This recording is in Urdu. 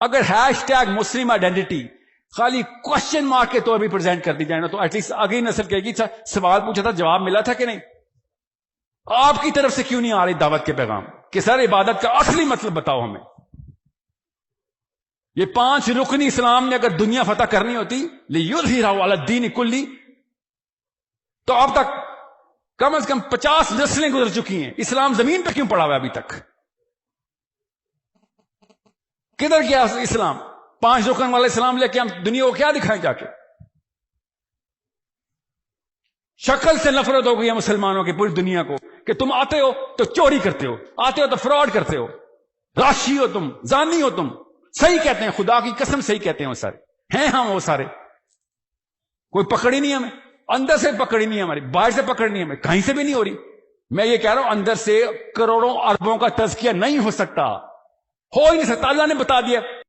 اگر ہیش ٹیگ مسلم آئیڈینٹی خالی کوشچن مارک کے طور بھی پریزنٹ کر دی جائے نا تو ایٹ لیسٹ آگے نسل کہے گی سوال پوچھا تھا جواب ملا تھا کہ نہیں. آپ کی طرف سے کیوں نہیں آ رہی دعوت کے پیغام کہ سر عبادت کا اصلی مطلب بتاؤ ہمیں. یہ 5 رکنی اسلام نے اگر دنیا فتح کرنی ہوتی لِيُظْهِرَهُ عَلَى الدِّينِ كُلِّهِ تو اب تک کم از کم 50 نسلیں گزر چکی ہیں. اسلام زمین پہ کیوں پڑا ہوا ہے ابھی تک؟ کدھر گیا اسلام؟ 5 رکن والا اسلام لے کے ہم دنیا کو کیا دکھائیں جا کے؟ شکل سے نفرت ہو گئی ہے مسلمانوں کی پوری دنیا کو کہ تم آتے ہو تو چوری کرتے ہو، آتے ہو تو فراڈ کرتے ہو، راشی ہو تم، زانی ہو تم. صحیح کہتے ہیں، خدا کی قسم صحیح کہتے ہیں وہ سارے ہیں. ہم وہ سارے کوئی پکڑی نہیں ہمیں، اندر سے پکڑی نہیں ہماری، باہر سے پکڑنی ہمیں کہیں سے بھی نہیں ہو رہی. میں یہ کہہ رہا ہوں اندر سے کروڑوں اربوں کا تزکیہ نہیں ہو سکتا، ہو ہی نہیں سکتا. اللہ نے بتا دیا